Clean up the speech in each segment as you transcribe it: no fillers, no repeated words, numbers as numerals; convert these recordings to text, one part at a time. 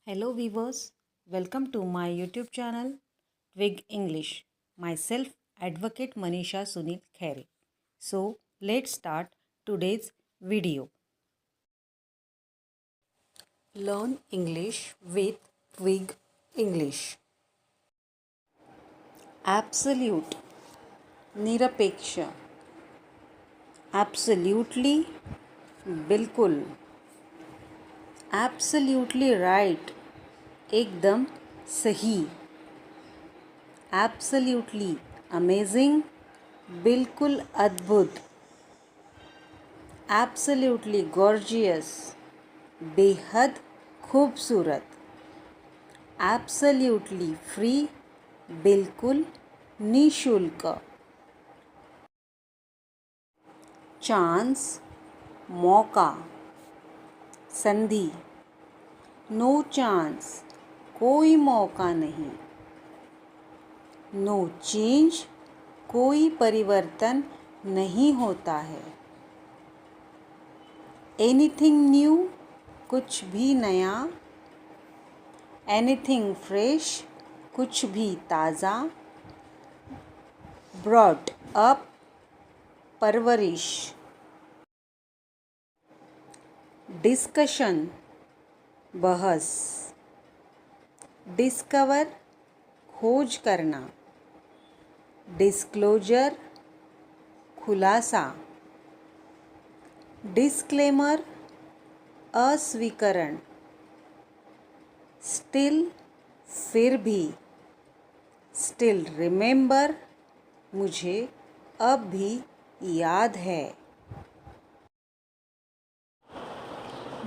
Hello viewers, welcome to my YouTube channel Twig English. Myself Advocate Manisha Sunil Khere. So let's start today's video. Learn English with Twig English. Absolute, निरपेक्ष, absolutely, बिल्कुल, absolutely right, एकदम सही, absolutely amazing, बिल्कुल अद्भुत, absolutely gorgeous, बेहद खूबसूरत, absolutely free, बिल्कुल निःशुल्क, चांस, मौका, संधि, नो चांस, कोई मौका नहीं, नो चेंज, कोई परिवर्तन नहीं होता है, एनीथिंग न्यू, कुछ भी नया, एनीथिंग फ्रेश, कुछ भी ताज़ा, ब्रॉट अप, परवरिश, डिस्कशन, बहस, डिस्कवर, खोज करना, डिस्क्लोजर, खुलासा, डिस्क्लेमर, अस्वीकरण, स्टिल, फिर भी, स्टिल रिमेंबर, मुझे अब भी याद है,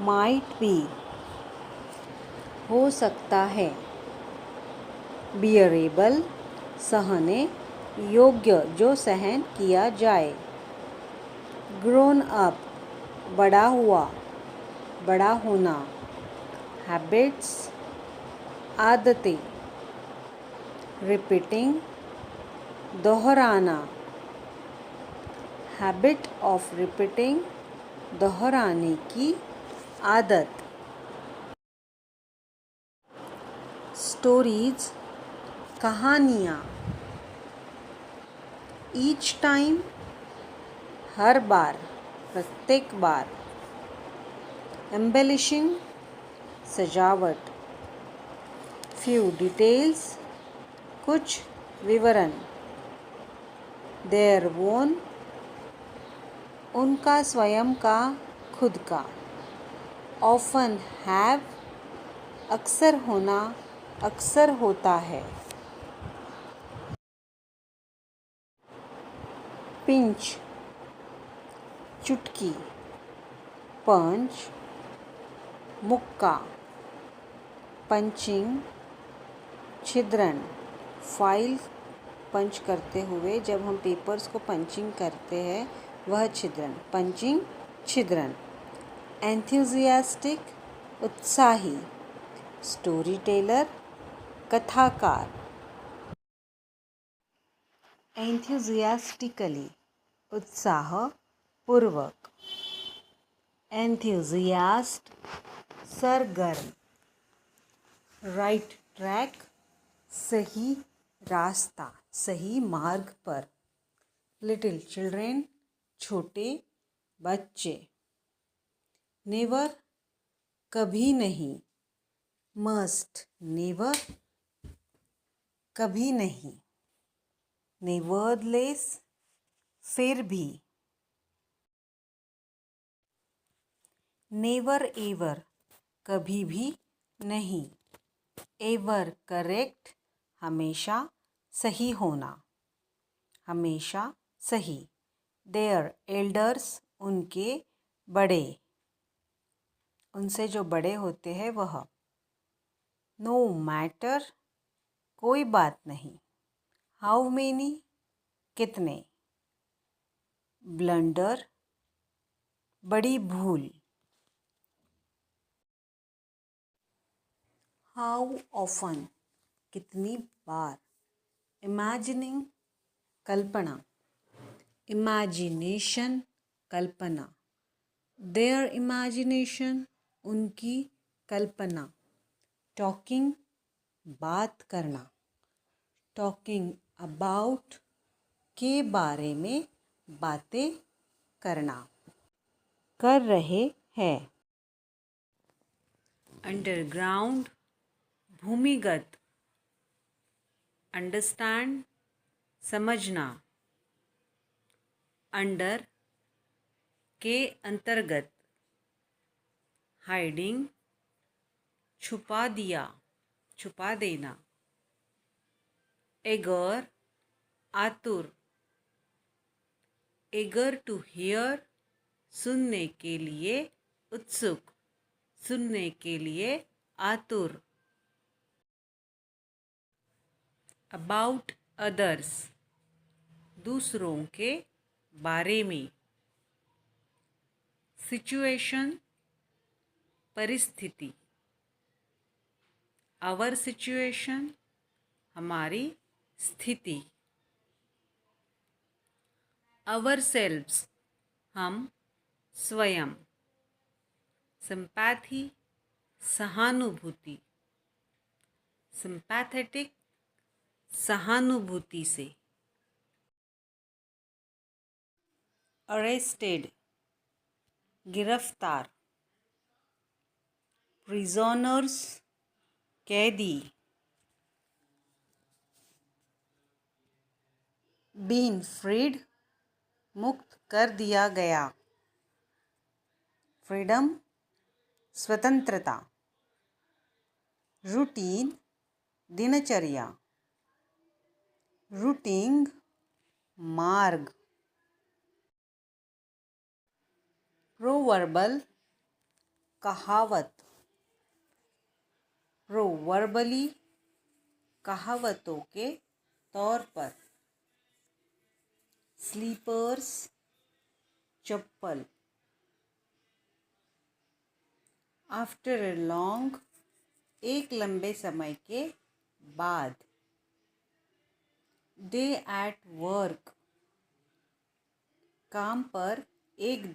माइट बी, हो सकता है, बियरेबल, सहने योग्य जो सहन किया जाए, ग्रोन अप, बड़ा हुआ, बड़ा होना, हैबिट्स, आदतें, रिपीटिंग, दोहराना, हैबिट ऑफ रिपीटिंग, दोहराने की आदत, स्टोरीज, कहानियाँ, ईच टाइम, हर बार, प्रत्येक बार, एम्बेलिशिंग, सजावट, फ्यू डिटेल्स, कुछ विवरण, देयर ओन, उनका स्वयं का, खुद का, ऑफन हैव, अक्सर होना, अक्सर होता है, पिंच, चुटकी, पंच, मुक्का, पंचिंग, छिद्रन, फाइल पंच करते हुए जब हम पेपर्स को पंचिंग करते हैं वह छिद्रन, पंचिंग, छिद्रन, एंथुजियास्टिक, उत्साही, स्टोरी टेलर, कथाकार, एंथुजियास्टिकली, उत्साह पूर्वक, एंथुजियास्ट, सरगर्म, राइट ट्रैक, सही रास्ता, सही मार्ग पर, लिटिल चिल्ड्रेन, छोटे बच्चे, नेवर, कभी नहीं, मस्ट, नेवर, कभी नहीं, नेवरदलेस, फिर भी, नेवर एवर, कभी भी नहीं, एवर करेक्ट, हमेशा सही होना, हमेशा सही, देयर एल्डर्स, उनके बड़े, उनसे जो बड़े होते हैं वह, नो मैटर, कोई बात नहीं, हाउ मेनी, कितने, ब्लंडर, बड़ी भूल, हाउ ऑफन, कितनी बार, इमेजिनिंग, कल्पना, इमेजिनेशन, कल्पना, देयर इमेजिनेशन, उनकी कल्पना, टॉकिंग बात करना, टॉकिंग अबाउट के बारे में बातें करना, कर रहे हैं। अंडरग्राउंड भूमिगत, अंडरस्टैंड समझना, अंडर के अंतर्गत, हाइडिंग छुपा दिया, छुपा देना, एगर आतुर, एगर टू हियर सुनने के लिए उत्सुक, सुनने के लिए आतुर। अबाउट अदर्स दूसरों के बारे में, सिचुएशन परिस्थिति, आवर सिचुएशन हमारी स्थिति, आवर सेल्व्स हम स्वयं, सिंपैथी सहानुभूति, सिंपैथेटिक सहानुभूति से, अरेस्टेड गिरफ्तार, प्रिजनर्स कैदी, बीन फ्रीड मुक्त कर दिया गया, फ्रीडम स्वतंत्रता, रूटीन दिनचर्या, रूटिंग मार्ग, प्रोवर्बल कहावत, प्रोवर्बली कहावतों के तौर पर, स्लीपर्स चप्पल, आफ्टर ए लॉन्ग एक लंबे समय के बाद, डे एट वर्क काम पर एक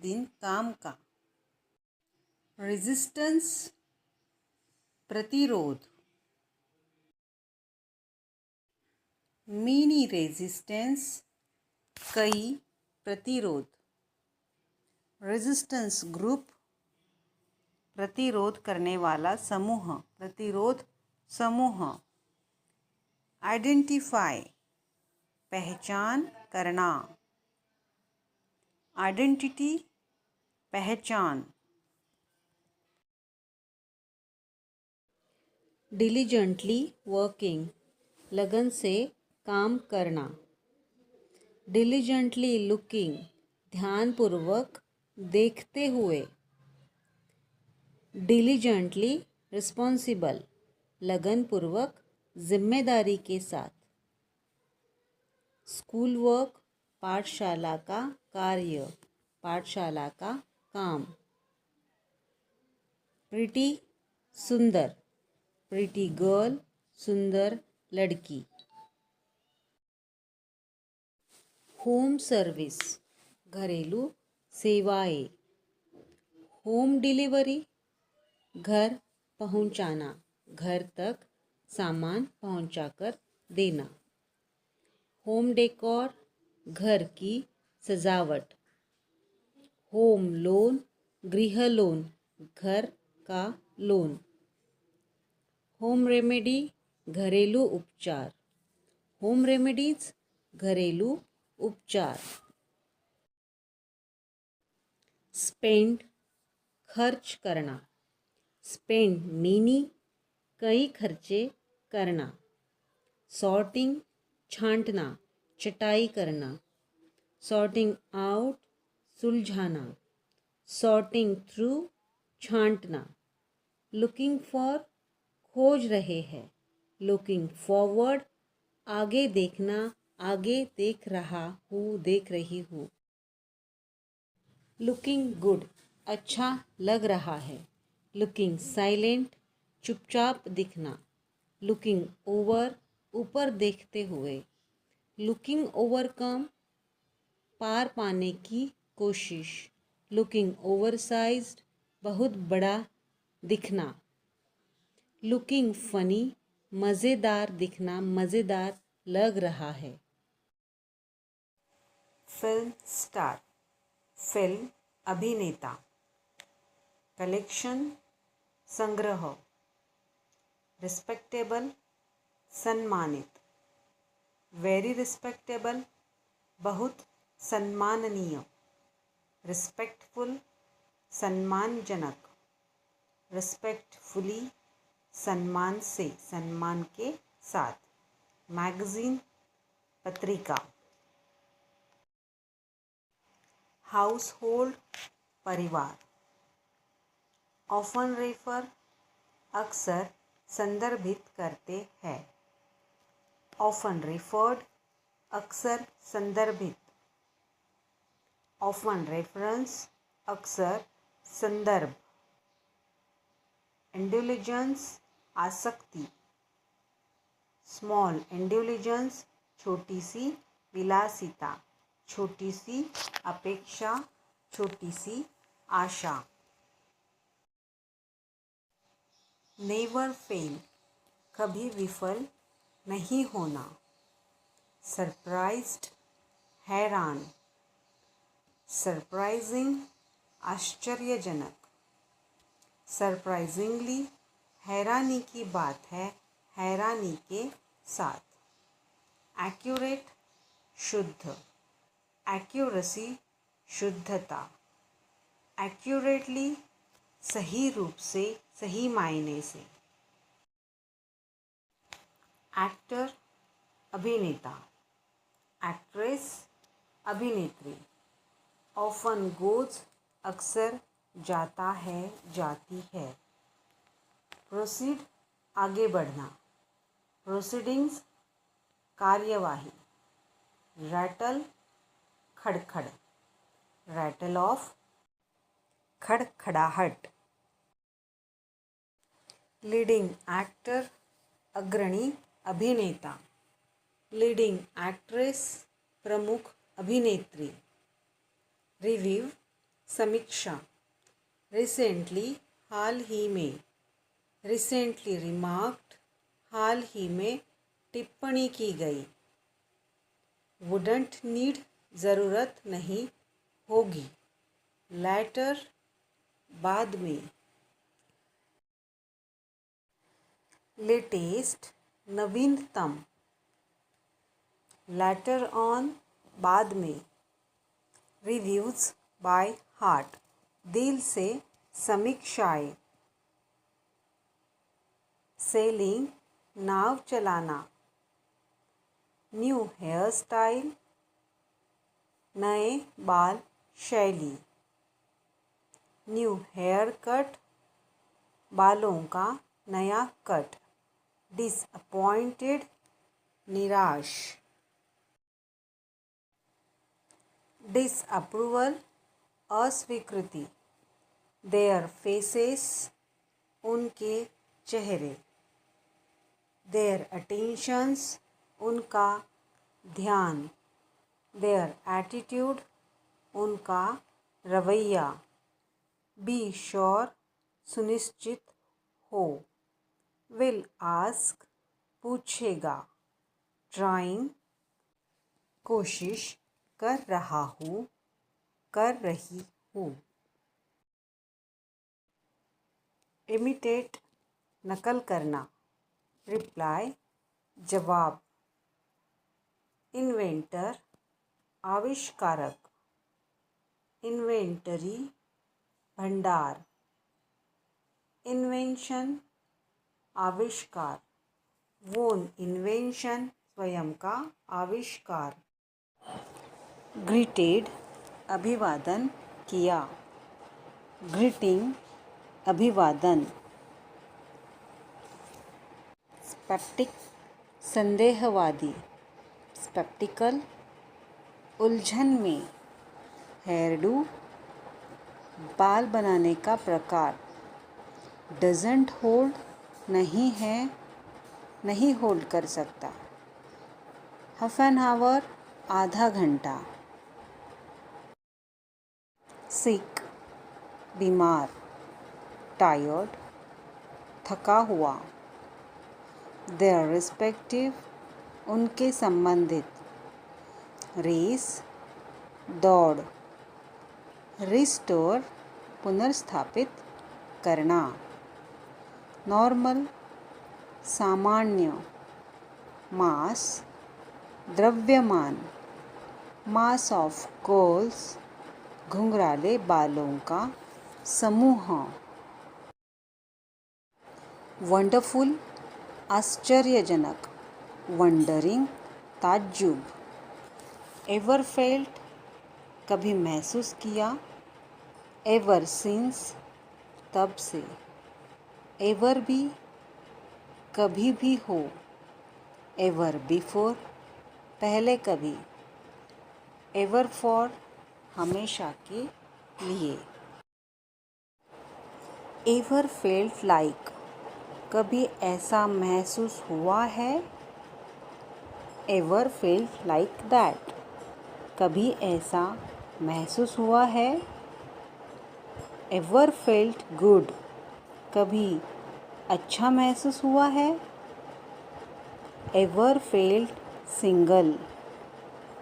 दिन काम का, रेजिस्टेंस प्रतिरोध, मिनी रेजिस्टेंस कई प्रतिरोध, रेजिस्टेंस ग्रुप प्रतिरोध करने वाला समूह, प्रतिरोध समूह, आइडेंटिफाई पहचान करना, आइडेंटिटी पहचान, डिलीजेंटली वर्किंग लगन से काम करना, डिलीजेंटली लुकिंग ध्यानपूर्वक देखते हुए, डिलीजेंटली रिस्पॉन्सिबल लगनपूर्वक जिम्मेदारी के साथ, स्कूल वर्क पाठशाला का कार्य, पाठशाला का काम, प्रिटी सुंदर, प्रिटी गर्ल सुंदर लड़की, होम सर्विस घरेलू सेवाएं, होम डिलीवरी घर पहुंचाना, घर तक सामान पहुंचाकर देना, होम डेकोर घर की सजावट, होम लोन गृह लोन घर का लोन, होम रेमेडी घरेलू उपचार, होम रेमेडीज घरेलू उपचार, स्पेंड खर्च करना, स्पेंड मीनी कई खर्चे करना, सॉर्टिंग छांटना चटाई करना, सॉर्टिंग आउट सुलझाना, सॉर्टिंग थ्रू छांटना, लुकिंग फॉर खोज रहे हैं, लुकिंग फॉरवर्ड आगे देखना, आगे देख रहा हूँ देख रही हूँ, लुकिंग गुड अच्छा लग रहा है, लुकिंग साइलेंट चुपचाप दिखना, लुकिंग ओवर ऊपर देखते हुए, लुकिंग ओवरकम पार पाने की कोशिश, लुकिंग ओवरसाइज्ड बहुत बड़ा दिखना, लुकिंग फनी, मज़ेदार दिखना, मज़ेदार लग रहा है। फिल्म स्टार, फिल्म अभिनेता। कलेक्शन, संग्रह। रिस्पेक्टेबल, सम्मानित। वेरी रिस्पेक्टेबल, बहुत सम्माननीय। रिस्पेक्टफुल, सम्मानजनक। रिस्पेक्टफुली, सम्मान से, सम्मान के साथ। मैगज़ीन, पत्रिका। हाउसहोल्ड, परिवार। ऑफन रेफर, अक्सर संदर्भित करते हैं। ऑफन रेफर्ड, अक्सर संदर्भित। ऑफन रेफरेंस, अक्सर संदर्भ। इंडिलिजेंस, आसक्ति। स्मॉल इंडिलिजेंस, छोटी सी विलासिता, छोटी सी अपेक्षा, छोटी सी आशा। नेवर फेल, कभी विफल नहीं होना। सरप्राइज्ड, हैरान। सरप्राइजिंग, आश्चर्यजनक। सरप्राइजिंगली, हैरानी की बात है, हैरानी के साथ। एक्यूरेट, शुद्ध। एक्यूरेसी, शुद्धता। एक्यूरेटली, सही रूप से, सही मायने से। एक्टर, अभिनेता। एक्ट्रेस, अभिनेत्री। ऑफन गोज, अक्सर जाता है, जाती है। प्रोसीड, आगे बढ़ना। प्रोसीडिंग्स, कार्यवाही। रैटल, खड़खड़। रैटल ऑफ, खड़खड़ाहट। लीडिंग एक्टर, अग्रणी अभिनेता। लीडिंग एक्ट्रेस, प्रमुख अभिनेत्री। रिव्यू, समीक्षा। रिसेंटली, हाल ही में। रिसेंटली रिमार्क्ड, हाल ही में टिप्पणी की गई। वुडंट नीड, ज़रूरत नहीं होगी। लैटर, बाद में। लेटेस्ट, नवीनतम। लैटर ऑन, बाद में। रिव्यूज़ बाय हार्ट, दिल से समीक्षाएँ। सेलिंग, नाव चलाना। न्यू हेयर स्टाइल, नए बाल शैली। न्यू हेयर कट, बालों का नया कट। डिसअपॉइंटेड, निराश। डिसअप्रूवल, अस्वीकृति। देयर फेसेस, उनके चेहरे। देयर अटेंशंस, उनका ध्यान। देयर एटीट्यूड, उनका रवैया। बी श्योर, सुनिश्चित हो। विल आस्क, पूछेगा। ट्राइंग, कोशिश कर रहा हूँ, कर रही हूँ। इमिटेट, नकल करना। रिप्लाई, जवाब। इन्वेंटर, आविष्कारक। इन्वेंटरी, भंडार। इन्वेंशन, आविष्कार। वोन इन्वेंशन, स्वयं का आविष्कार। ग्रीटेड, अभिवादन किया। ग्रीटिंग, अभिवादन। स्पेप्टिक, संदेहवादी। स्पेप्टिकल, उलझन में। हेयरडू, बाल बनाने का प्रकार। डजंट होल्ड, नहीं है, नहीं होल्ड कर सकता। हाफ एन आवर, आधा घंटा। सिक, बीमार। टायर्ड, थका हुआ। Their respective, उनके संबंधित। रेस, दौड़। रिस्टोर, पुनर्स्थापित करना। नॉर्मल, सामान्य। मास, द्रव्यमान। मास ऑफ कर्ल्स, घुंघराले बालों का समूह। वंडरफुल, आश्चर्यजनक। वंडरिंग, ताज्जुब। एवर फेल्ट, कभी महसूस किया। एवर सिंस, तब से। एवर भी, कभी भी हो। एवर बिफोर, पहले कभी। एवर फॉर, हमेशा के लिए। एवर फेल्ट लाइक, कभी ऐसा महसूस हुआ है। एवर फेल्ट लाइक दैट, कभी ऐसा महसूस हुआ है। एवर फेल्ट गुड, कभी अच्छा महसूस हुआ है। एवर फेल्ट सिंगल,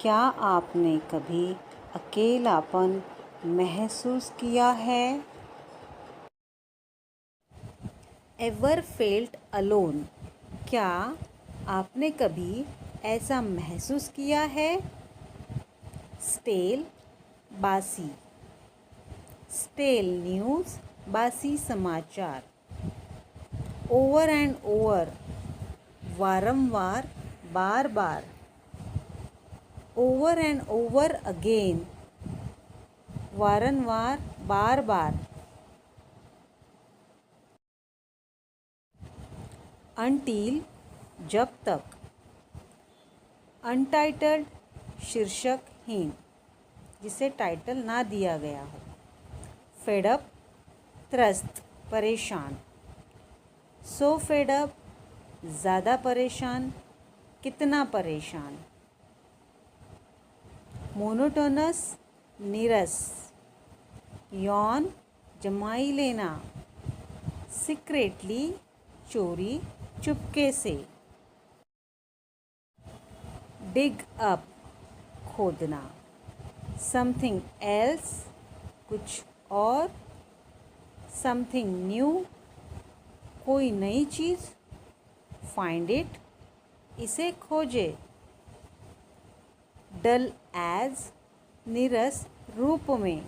क्या आपने कभी अकेलापन महसूस किया है। एवर फेल्ट अलोन, क्या आपने कभी ऐसा महसूस किया है। स्टेल, बासी। स्टेल न्यूज़, बासी समाचार। ओवर एंड ओवर, वारंवार, बार बार। ओवर एंड ओवर अगेन, वारंवार, बार बार। अनटिल, जब तक। अनटाइटल्ड, शीर्षकहीन, जिसे टाइटल ना दिया गया हो। फेडअप, त्रस्त, परेशान। सो फेडअप, ज़्यादा परेशान, कितना परेशान। मोनोटोनस, नीरस। यौन, जमाई लेना। सीक्रेटली, चोरी, चुपके से। डिग अप, खोदना। समथिंग एल्स, कुछ और। समथिंग न्यू, कोई नई चीज़। फाइंड इट, इसे खोजे। डल एज, नीरस रूप में।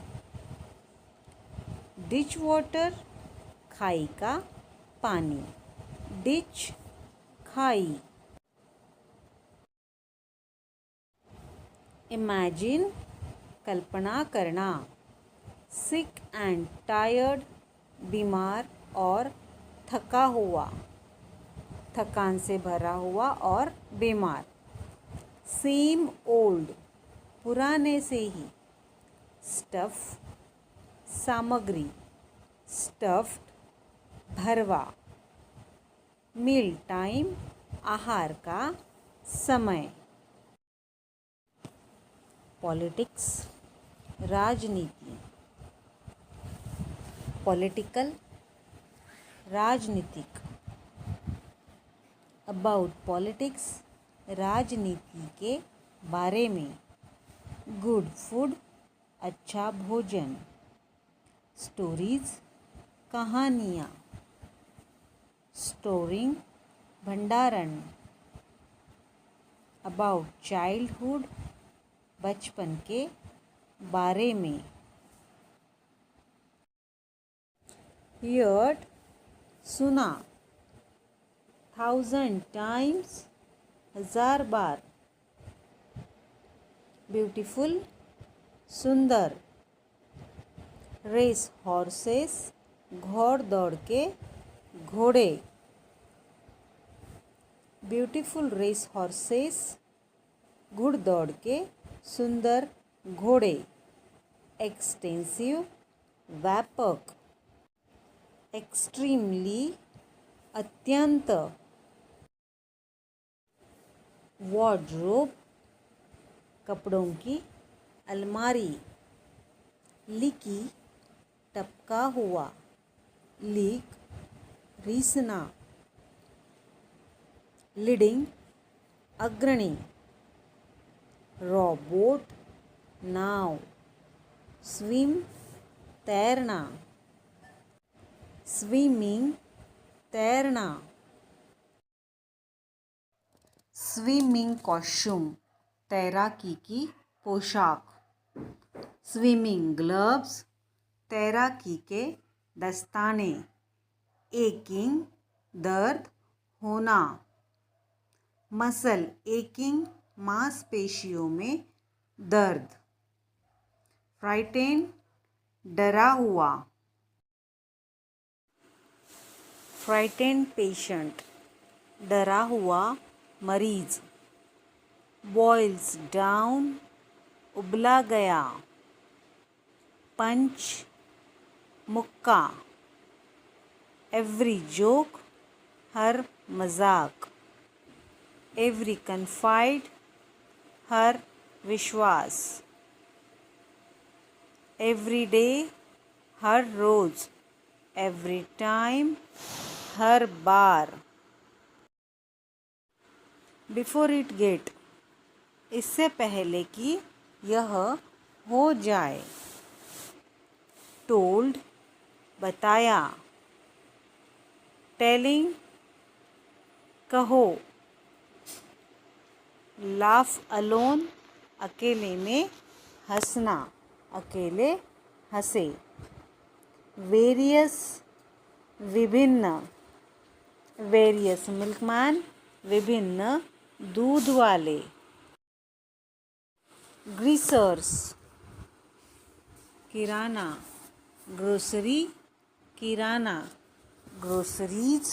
डिच वाटर, खाई का पानी। डिच, खाई। इमेजिन, कल्पना करना। सिक एंड टायर्ड, बीमार और थका हुआ। थकान से भरा हुआ और बीमार। सेम ओल्ड, पुराने से ही। स्टफ, सामग्री। स्टफ्ड, भरवा। मील टाइम, आहार का समय। पॉलिटिक्स, राजनीति। पॉलिटिकल, राजनीतिक। अबाउट पॉलिटिक्स, राजनीति के बारे में। गुड फूड, अच्छा भोजन। स्टोरीज, कहानियाँ। स्टोरिंग, भंडारण। अबाउट चाइल्डहुड, बचपन के बारे में। हियर्ड, सुना। 1000 टाइम्स, 1000 बार। ब्यूटीफुल, सुंदर। रेस हॉर्सेस, घोड़ दौड़ के घोड़े। ब्यूटीफुल रेस हॉर्सेस, घुड़ दौड़ के सुंदर घोड़े। एक्सटेंसिव, व्यापक। एक्सट्रीमली, अत्यंत। वार्डरोब, कपड़ों की अलमारी। लीकी, टपका हुआ। लीक, रीसना, लीडिंग अग्रणी, रोबोट नाव, स्विम तैरना, स्विमिंग तैरना, स्विमिंग कॉस्ट्यूम तैराकी की पोशाक, स्विमिंग ग्लव्स तैराकी के दस्ताने, एकिंग दर्द होना, मसल एकिंग मांसपेशियों में दर्द, फ्राइटेन डरा हुआ, फ्राइटेन पेशेंट डरा हुआ मरीज, बॉइल्स डाउन उबला गया, पंच मुक्का, एवरी जोक हर मजाक, एवरी कन्फाइड हर विश्वास, एवरी डे हर रोज, एवरी टाइम हर बार, बिफोर इट गेट इससे पहले कि यह हो जाए, टोल्ड बताया, टेलिंग कहो, लाफ अलोन अकेले में हंसना, अकेले हंसे, वेरियस विभिन्न, वेरियस मिल्कमैन विभिन्न दूध वाले, ग्रीसर्स किराना, ग्रोसरी किराना, ग्रोसरीज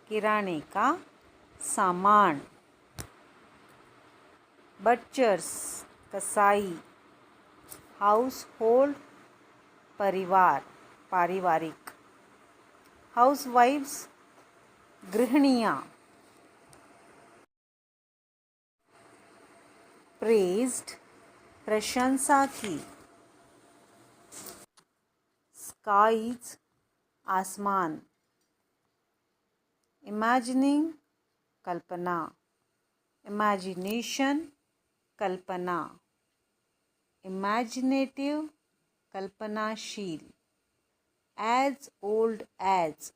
किराने का सामान, बटचर्स कसाई, हाउस होल्ड परिवार पारिवारिक, हाउसवाइफ्स गृहिणियाँ, प्रेज्ड प्रशंसा की, स्काईज आसमान, इमेजिनिंग कल्पना, इमेजिनेशन कल्पना, इमेजिनेटिव कल्पनाशील, एज ओल्ड एज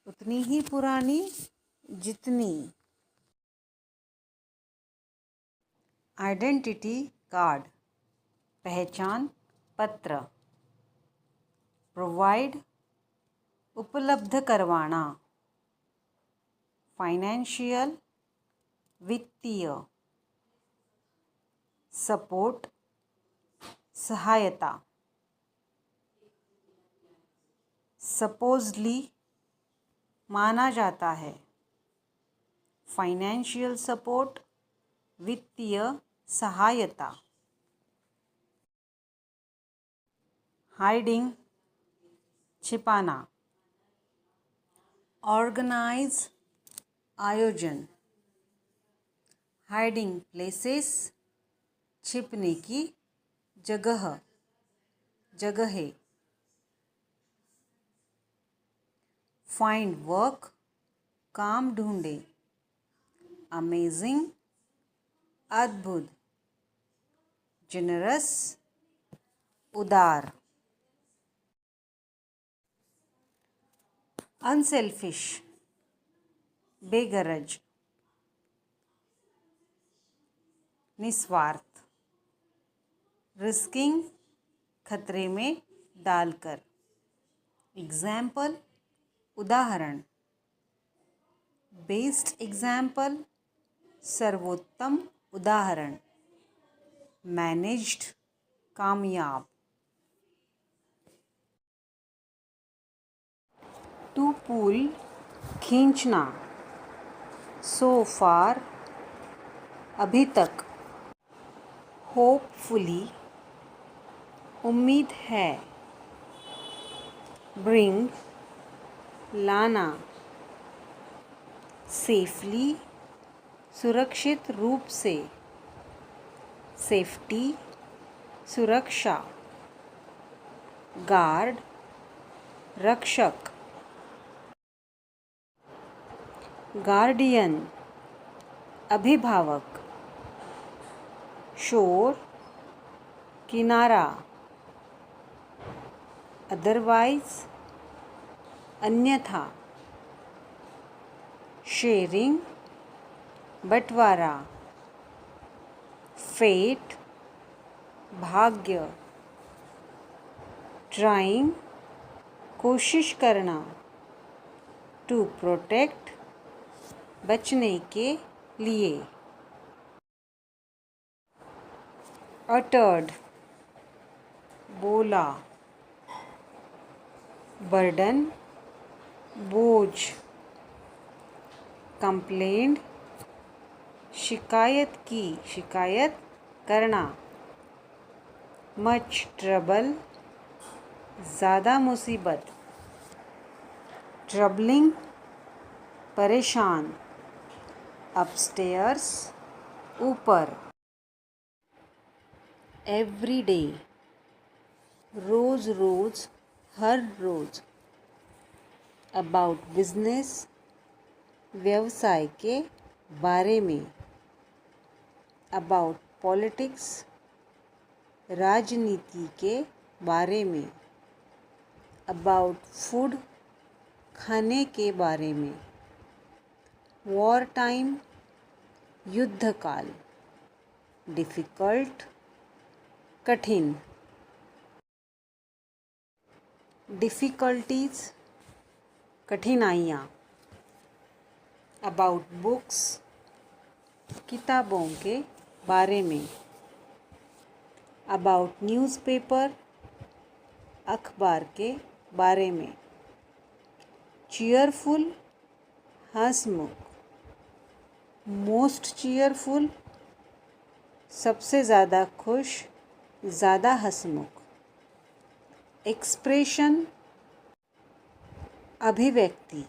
उतनी ही पुरानी जितनी, आइडेंटिटी कार्ड पहचान पत्र, प्रोवाइड उपलब्ध करवाना, फाइनेंशियल वित्तीय, सपोर्ट सहायता, सपोजली माना जाता है, फाइनेंशियल सपोर्ट वित्तीय सहायता, हाइडिंग छिपाना, ऑर्गेनाइज आयोजन, हाइडिंग प्लेसेस छिपने की जगह जगहें, फाइंड वर्क काम ढूंढे, अमेजिंग अद्भुत, जनरस उदार, अनसेल्फिश बेगरज, निस्वार्थ, रिस्किंग खतरे में डालकर, एग्जाम्पल उदाहरण, बेस्ट एग्जाम्पल सर्वोत्तम उदाहरण, मैनेज्ड कामयाब, टू पुल खींचना, सो फार अभी तक, होपफुली उम्मीद है, ब्रिंग लाना, सेफली सुरक्षित रूप से, सेफ्टी सुरक्षा, गार्ड रक्षक, गार्डियन अभिभावक, शोर किनारा, अदरवाइज अन्यथा, शेयरिंग बंटवारा, फेट भाग्य, ट्राइंग कोशिश करना, टू प्रोटेक्ट बचने के लिए, अटर्ड बोला, बर्डन बोझ, कंप्लेंड शिकायत की, शिकायत करना, मच ट्रबल ज़्यादा मुसीबत, ट्रबलिंग परेशान, अपस्टेयर्स ऊपर, एवरी डे रोज़ रोज़ हर रोज़, अबाउट बिजनेस व्यवसाय के बारे में, अबाउट पॉलिटिक्स राजनीति के बारे में, अबाउट फूड खाने के बारे में, वॉर टाइम युद्धकाल, डिफ़िकल्ट कठिन, डिफ़िकल्टीज़ कठिनाइयाँ, अबाउट बुक्स किताबों के बारे में, अबाउट न्यूज़पेपर अखबार के बारे में, चीयरफुल हंसमुख, मोस्ट चीयरफुल सबसे ज़्यादा खुश, ज़्यादा हंसमुख, एक्सप्रेशन अभिव्यक्ति,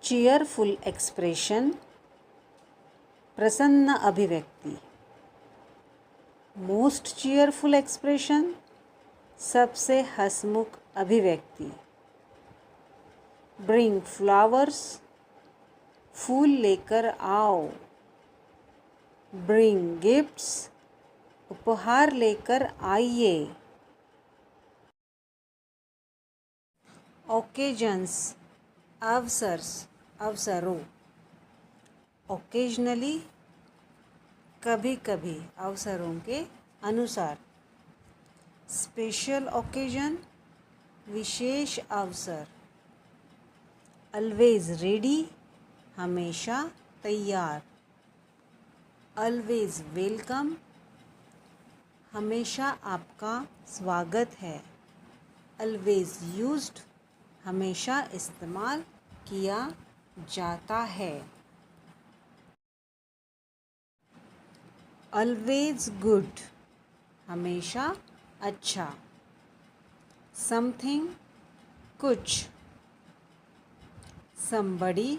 चीयरफुल एक्सप्रेशन प्रसन्न अभिव्यक्ति, मोस्ट चीयरफुल एक्सप्रेशन सबसे हंसमुख अभिव्यक्ति, ब्रिंग फ्लावर्स फूल लेकर आओ, ब्रिंग गिफ्ट्स उपहार लेकर आइए, ओकेजन्स अवसरों, ओकेजनली कभी कभी अवसरों के अनुसार, स्पेशल ओकेजन विशेष अवसर, ऑलवेज रेडी हमेशा तैयार, ऑलवेज वेलकम हमेशा आपका स्वागत है, ऑलवेज यूज्ड हमेशा इस्तेमाल किया जाता है, ऑलवेज गुड हमेशा अच्छा, समथिंग कुछ, समबडी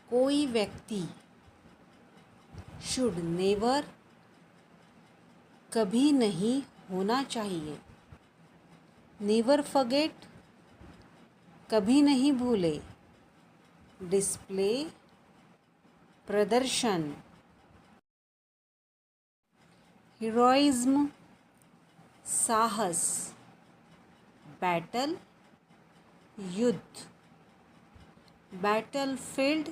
कोई व्यक्ति, शुड नेवर कभी नहीं होना चाहिए, नेवर फॉरगेट कभी नहीं भूले, डिस्प्ले प्रदर्शन, हीरोइज्म साहस, बैटल युद्ध, बैटलफील्ड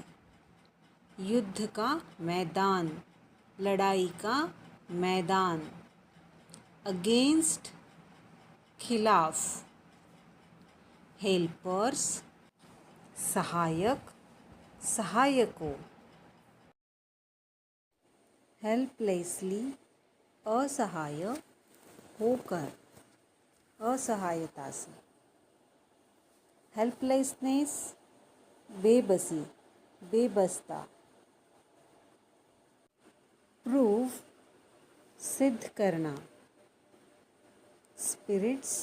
युद्ध का मैदान, लड़ाई का मैदान, अगेंस्ट खिलाफ, हेल्पर्स सहायक सहायकों, हेल्पलेसली असहाय होकर, असहायता से, हेल्पलेसनेस बेबसी बेबसता, प्रूव सिद्ध करना, स्पिरिट्स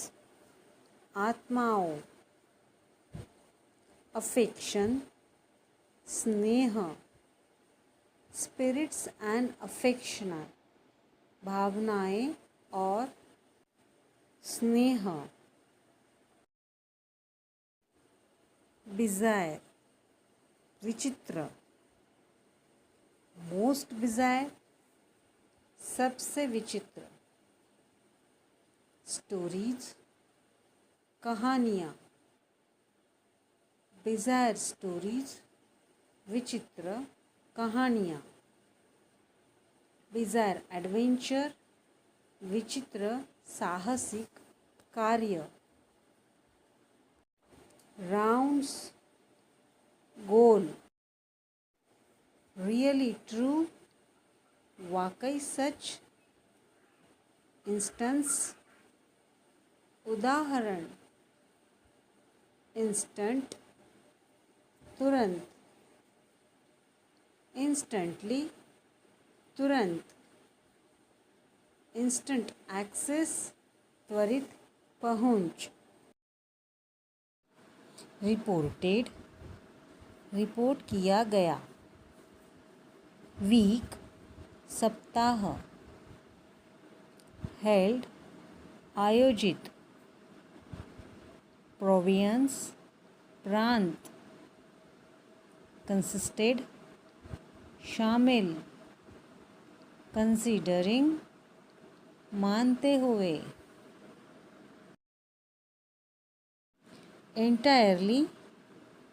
आत्माओं, अफेक्शन स्नेह, स्पिरिट्स एंड अफेक्शन भावनाएं और स्नेह, bizarre, विचित्र. मोस्ट bizarre, सबसे विचित्र. स्टोरीज, कहानियाँ. bizarre स्टोरीज, विचित्र कहानियाँ. bizarre एडवेंचर, विचित्र साहसिक कार्य. राउंड्स, गोल. रियली ट्रू, वाकई सच. इंस्टेंस, उदाहरण. इंस्टेंट, तुरंत. इंस्टेंटली, तुरंत. इंस्टेंट एक्सेस, त्वरित पहुंच. रिपोर्टेड, रिपोर्ट किया गया. वीक, सप्ताह. हेल्ड, आयोजित. प्रोविंस, प्रांत. कंसिस्टेड, शामिल. कंसीडरिंग, मानते हुए. एंटायरली,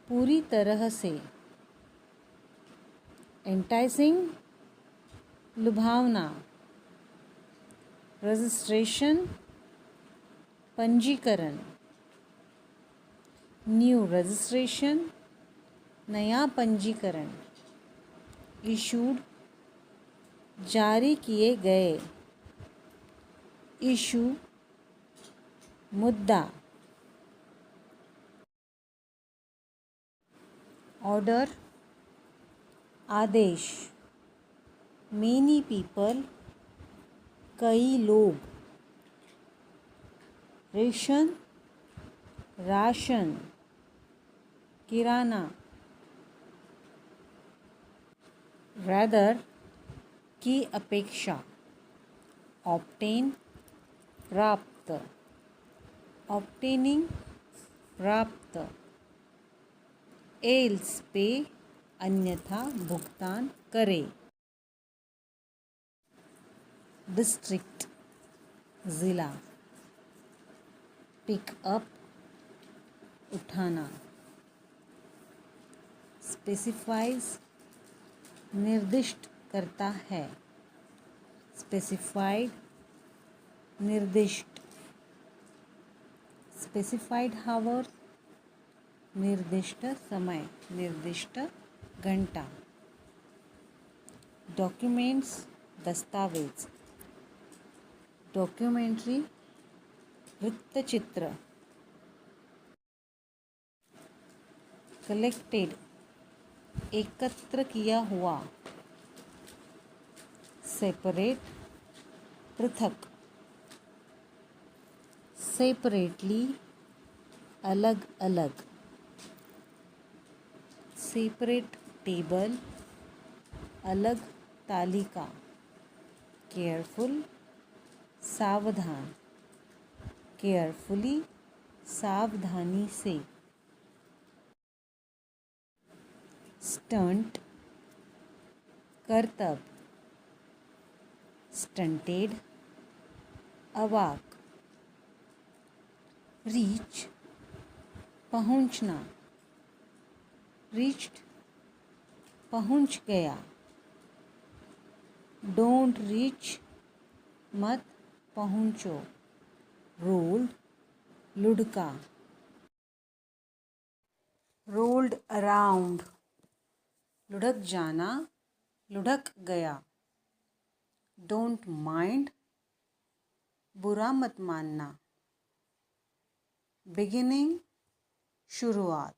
पूरी तरह से. एंटाइसिंग, लुभावना. रजिस्ट्रेशन, पंजीकरण. न्यू रजिस्ट्रेशन, नया पंजीकरण. इशूड, जारी किए गए. इशू, मुद्दा. ऑर्डर, आदेश. मेनी पीपल, कई लोग. Ration, ration. किराना. रैदर, की अपेक्षा. ऑब्टेन, प्राप्त. ऑब्टेनिंग, प्राप्त. एल्स पे, अन्यथा भुगतान करे. डिस्ट्रिक्ट, ज़िला. पिक अप, उठाना. स्पेसिफाइज, निर्दिष्ट करता है. स्पेसिफाइड, निर्दिष्ट. स्पेसिफाइड हावर, निर्दिष्ट समय, निर्दिष्ट घंटा. डॉक्यूमेंट्स, दस्तावेज. डॉक्यूमेंट्री, वृत्तचित्र. कलेक्टेड, एकत्र किया हुआ. सेपरेट, पृथक. सेपरेटली, अलग अलग. सेपरेट टेबल, अलग तालिका. केयरफुल, सावधान. केयरफुली, सावधानी से. स्टंट, करतब. स्टंटेड, अवाक. रीच, पहुंचना. रीच्ड, पहुंच गया. डोंट रीच, मत पहुंचो. रोल्ड, लुढ़का. रोल्ड अराउंड, लुढ़क जाना, लुढ़क गया. डोंट माइंड, बुरा मत मानना. बिगिनिंग, शुरुआत.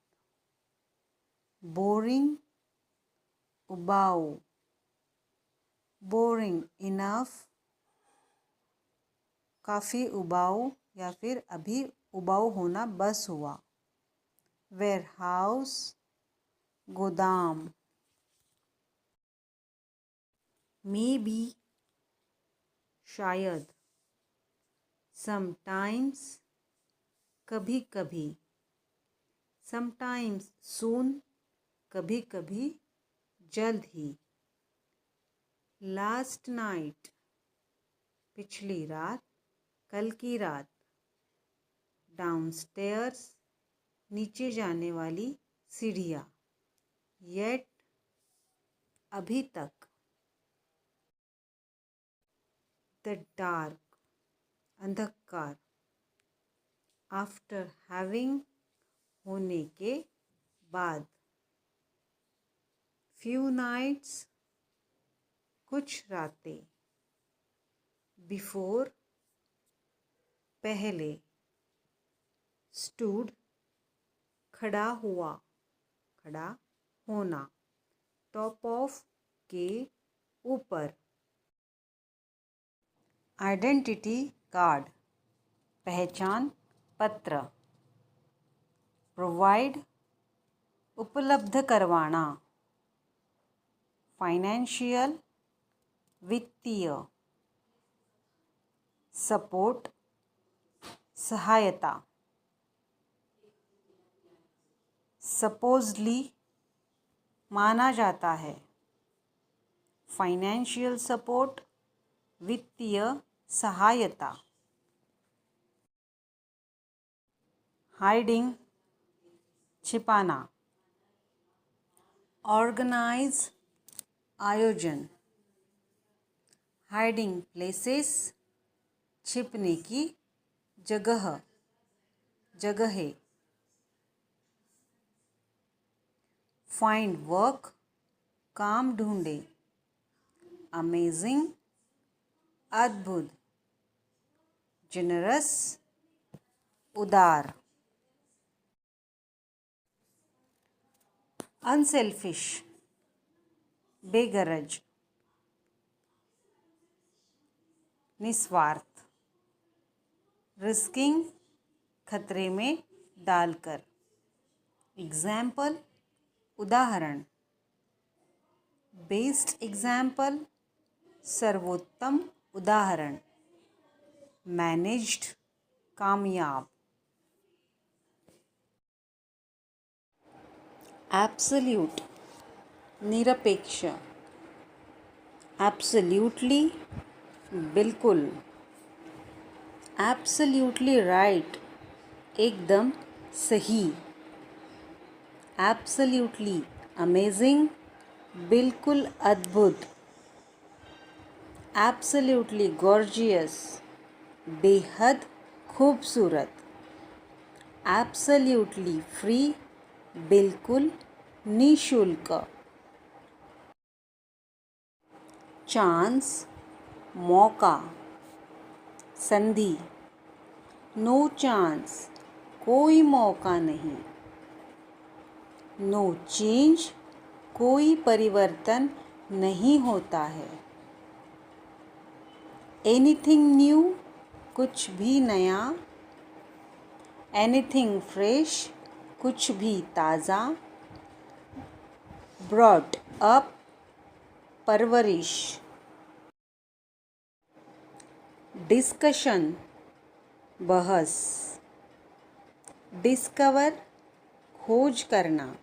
बोरिंग, उबाऊ. बोरिंग इनफ, काफ़ी उबाऊ या फिर अभी उबाऊ होना बस हुआ. वेयरहाउस, गोदाम. मे बी, शायद. समटाइम्स, कभी कभी. समटाइम्स सून, कभी कभी, जल्द ही। लास्ट नाइट, पिछली रात, कल की रात। डाउनस्टेयर्स, नीचे जाने वाली सीढ़ियाँ। येट, अभी तक। द डार्क, अंधकार। आफ्टर हैविंग, होने के बाद। फ्यू नाइट्स, कुछ रातें। बिफोर, पहले। स्टूड, खड़ा हुआ, खड़ा होना। टॉप ऑफ, के ऊपर। आइडेंटिटी कार्ड, पहचान पत्र। प्रोवाइड, उपलब्ध करवाना। फाइनेंशियल, वित्तीय। सपोर्ट, सहायता। सपोजली, माना जाता है। फाइनेंशियल सपोर्ट, वित्तीय सहायता। हाइडिंग, छिपाना। ऑर्गेनाइज, आयोजन। हाइडिंग प्लेसेस, छिपने की जगह, जगहें। फाइंड वर्क, काम ढूंढे। अमेजिंग, अद्भुत। जनरस, उदार। अनसेल्फिश, बेगरज। निस्वार्थ। रिस्किंग, खतरे में डालकर। एग्जाम्पल, उदाहरण। बेस्ट एग्जाम्पल, सर्वोत्तम उदाहरण। मैनेज्ड, कामयाब। एब्सोल्यूट, निरपेक्ष। एब्सोल्यूटली, बिल्कुल। एब्सोल्यूटली राइट, एकदम सही। एब्सोल्यूटली अमेजिंग, बिल्कुल अद्भुत। एब्सोल्यूटली गॉर्जियस, बेहद खूबसूरत। एब्सोल्यूटली फ्री, बिल्कुल निःशुल्क। चांस, मौका, संधि। नो चांस, कोई मौका नहीं। नो चेंज, कोई परिवर्तन नहीं होता है। एनीथिंग न्यू, कुछ भी नया। एनीथिंग फ्रेश, कुछ भी ताज़ा। ब्रॉट अप, परवरिश। डिस्कशन, बहस। डिस्कवर, खोज करना।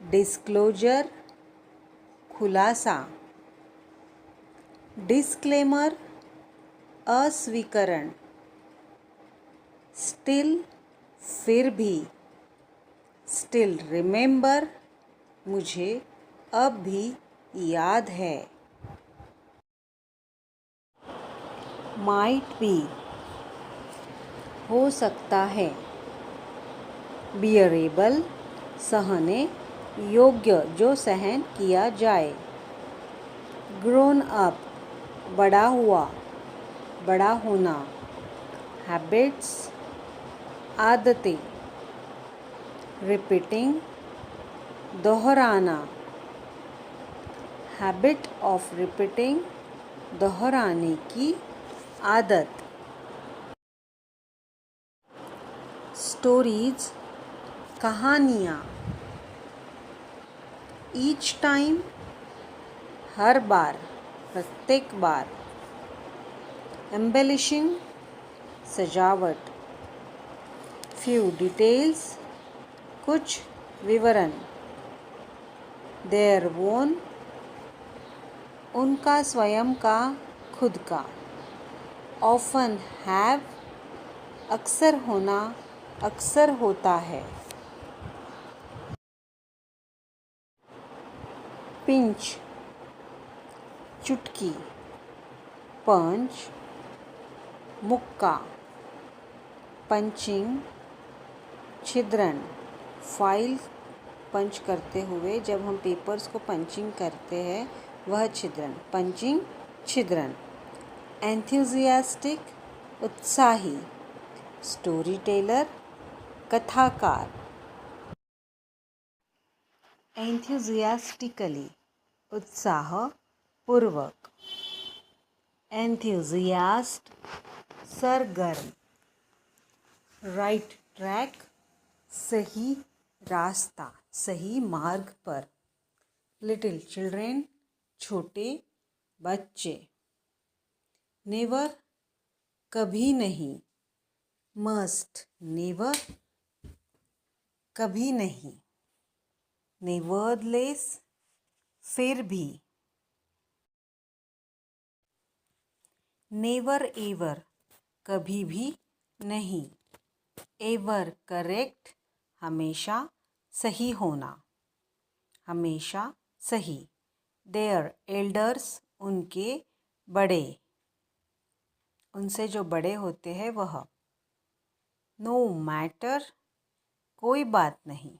डिस्क्लोजर, खुलासा। डिस्क्लेमर, अस्वीकरण। स्टिल, फिर भी। स्टिल रिमेंबर, मुझे अब भी याद है। माइट बी, हो सकता है। बियरेबल, सहने योग्य, जो सहन किया जाए। ग्रोन अप, बड़ा हुआ, बड़ा होना। हैबिट्स, आदतें। रिपीटिंग, दोहराना। हैबिट ऑफ रिपीटिंग, दोहराने की आदत। स्टोरीज, कहानियाँ। ईच टाइम, हर बार, प्रत्येक बार। एम्बेलिशिंग, सजावट। फ्यू डिटेल्स, कुछ विवरण। देयर ओन, उनका स्वयं का, खुद का। ऑफन हैव, अक्सर होना, अक्सर होता है। पिंच, चुटकी। पंच, मुक्का। पंचिंग, छिद्रण। फाइल पंच करते हुए जब हम पेपर्स को पंचिंग करते हैं वह छिद्रण, पंचिंग, छिद्रण। एंथुजियास्टिक, उत्साही। स्टोरी टेलर, कथाकार। एंथुजियास्टिकली, उत्साह पूर्वक। एंथुजियास्ट, सरगर्म। राइट ट्रैक, सही रास्ता, सही मार्ग पर। लिटिल चिल्ड्रेन, छोटे बच्चे। नेवर, कभी नहीं। मस्ट, नेवर, कभी नहीं। नेवरदलेस, फिर भी। नेवर एवर, कभी भी नहीं। एवर, करेक्ट, हमेशा सही होना, हमेशा सही। देयर एल्डर्स, उनके बड़े, उनसे जो बड़े होते हैं वह। नो मैटर, कोई बात नहीं।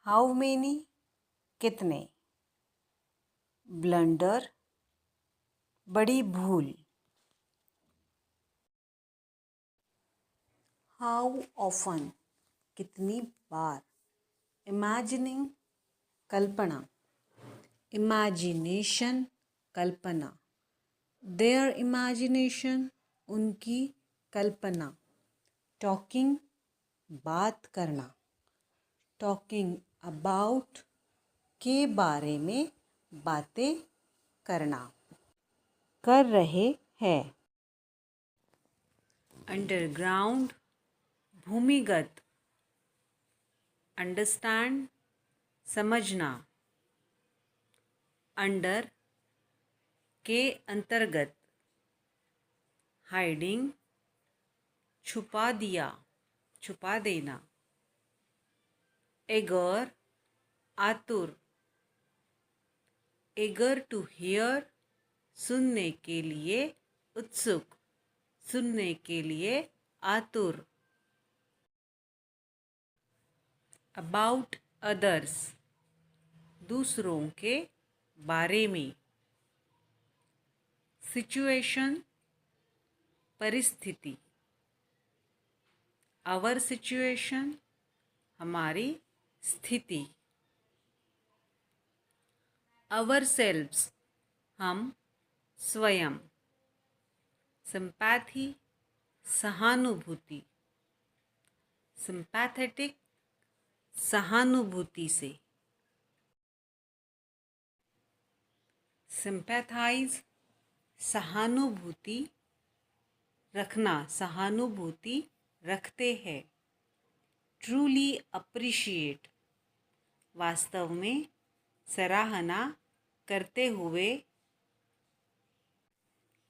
हाउ मेनी, कितने। ब्लंडर, बड़ी भूल। हाउ ऑफन, कितनी बार। इमेजिनिंग, कल्पना। इमेजिनेशन, कल्पना। देयर इमेजिनेशन, उनकी कल्पना। टॉकिंग, बात करना। टॉकिंग अबाउट, के बारे में बातें करना, कर रहे हैं। अंडरग्राउंड, भूमिगत। अंडरस्टैंड, समझना। अंडर, के अंतर्गत। हाइडिंग, छुपा दिया, छुपा देना। एगर, आतुर। एगर टू हियर, सुनने के लिए उत्सुक, सुनने के लिए आतुर। अबाउट अदर्स, दूसरों के बारे में। सिचुएशन, परिस्थिति। आवर सिचुएशन, हमारी स्थिति। आवर सेल्व्स, हम स्वयं। सिंपैथी, सहानुभूति। सिंपैथेटिक, सहानुभूति से। सिंपैथाइज, सहानुभूति रखना, सहानुभूति रखते हैं। ट्रूली अप्रिशिएट, वास्तव में सराहना करते हुए।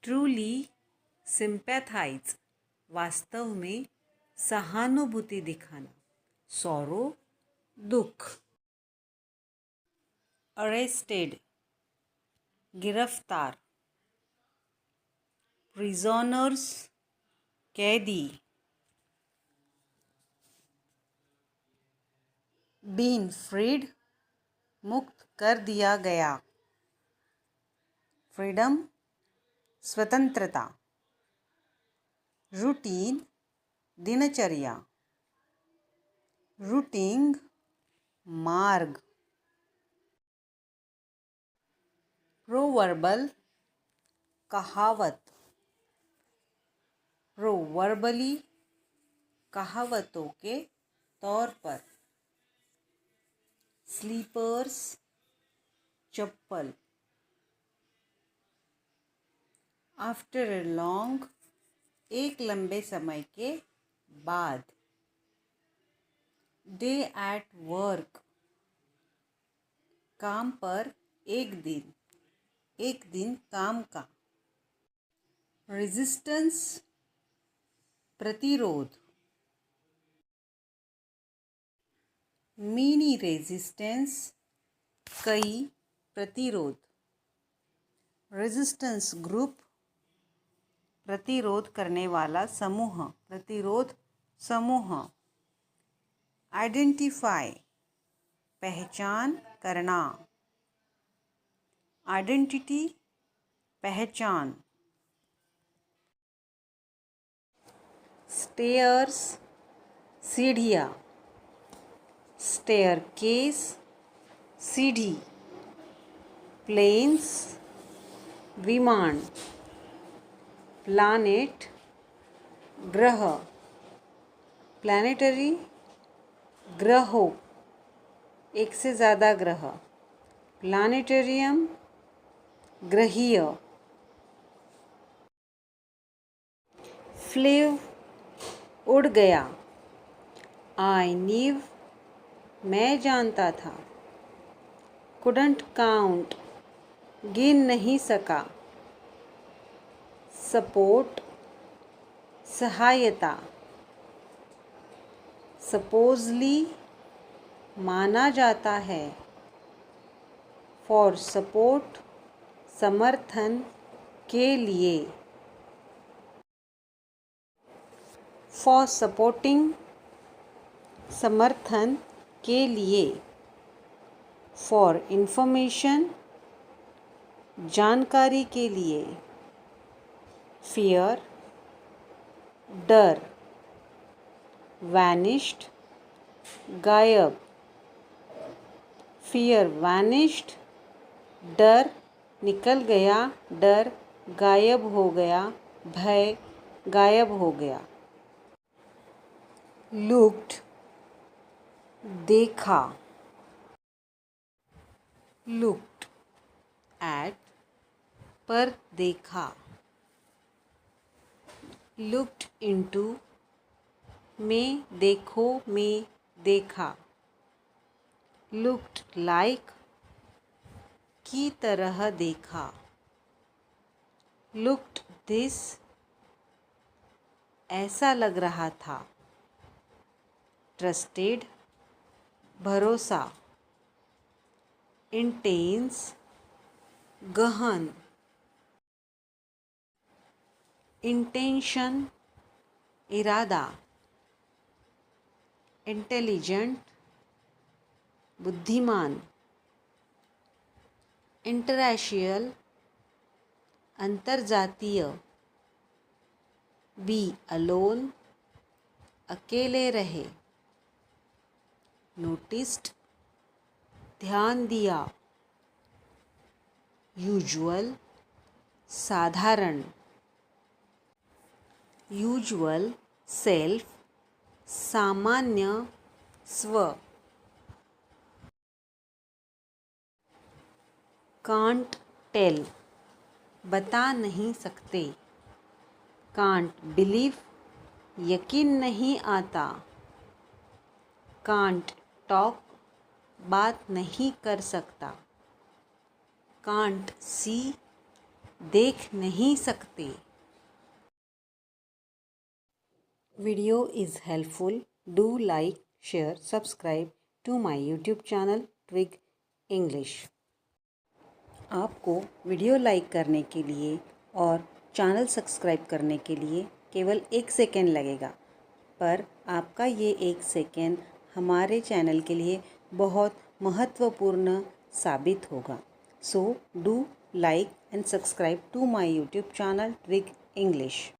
ट्रूली सिंपैथाइज, वास्तव में सहानुभूति दिखाना। सॉरो, दुख। अरेस्टेड, गिरफ्तार। प्रिजनर्स, कैदी। बीन फ्रीड, मुक्त कर दिया गया। फ्रीडम, स्वतंत्रता। रूटीन, दिनचर्या। रूटिंग, मार्ग। प्रोवर्बल, कहावत। प्रोवर्बली, कहावतों के तौर पर। स्लीपर्स, चप्पल। आफ्टर ए लॉन्ग, एक लंबे समय के बाद। डे एट वर्क, काम पर एक दिन काम का। रेजिस्टेंस, प्रतिरोध। मिनी रेजिस्टेंस, कई प्रतिरोध। रेजिस्टेंस ग्रुप, प्रतिरोध करने वाला समूह, प्रतिरोध समूह। आइडेंटिफाई, पहचान करना। आइडेंटिटी, पहचान। स्टेयर्स, सीढ़ियाँ। स्टेयरकेस, सीढ़ी। प्लेन्स, विमान। प्लानेट, ग्रह। प्लानेटरी, ग्रहों, एक से ज़्यादा ग्रह। प्लानेटेरियम, ग्रहीय। फ्लेव, उड़ गया। आई न्यू, मैं जानता था। कुडंट काउंट, गिन नहीं सका। सपोर्ट, सहायता। सपोजली, माना जाता है। फॉर सपोर्ट, समर्थन के लिए। फॉर सपोर्टिंग, समर्थन के लिए। फॉर इंफॉर्मेशन, जानकारी के लिए। फियर, डर। वैनिश्ड, गायब। फियर वैनिश्ड, डर निकल गया, डर गायब हो गया, भय गायब हो गया। लुक्ड, देखा। लुक्ड एट, पर देखा। लुक्ड इनटू, में देखो, में देखा। लुक्ड लाइक, की तरह देखा। लुक्ड दिस, ऐसा लग रहा था। ट्रस्टेड, भरोसा। इंटेंस, गहन। इंटेंशन, इरादा। इंटेलिजेंट, बुद्धिमान। इंटररेशियल, अंतर्जातीय। बी अलोन, अकेले रहे। नोटिस्ड, ध्यान दिया। यूजुअल, साधारण। यूजुअल, सेल्फ, सामान्य, स्व। कांट टेल, बता नहीं सकते। कांट बिलीव, यकीन नहीं आता। कांट टॉक, बात नहीं कर सकता। कांट सी, देख नहीं सकते। Video is helpful. Do like, share, subscribe to my YouTube channel Twig English. आपको वीडियो लाइक करने के लिए और चैनल सब्सक्राइब करने के लिए केवल 1 सेकेंड लगेगा, पर आपका ये 1 सेकेंड हमारे चैनल के लिए बहुत महत्वपूर्ण साबित होगा. So do like and subscribe to my YouTube channel Twig English.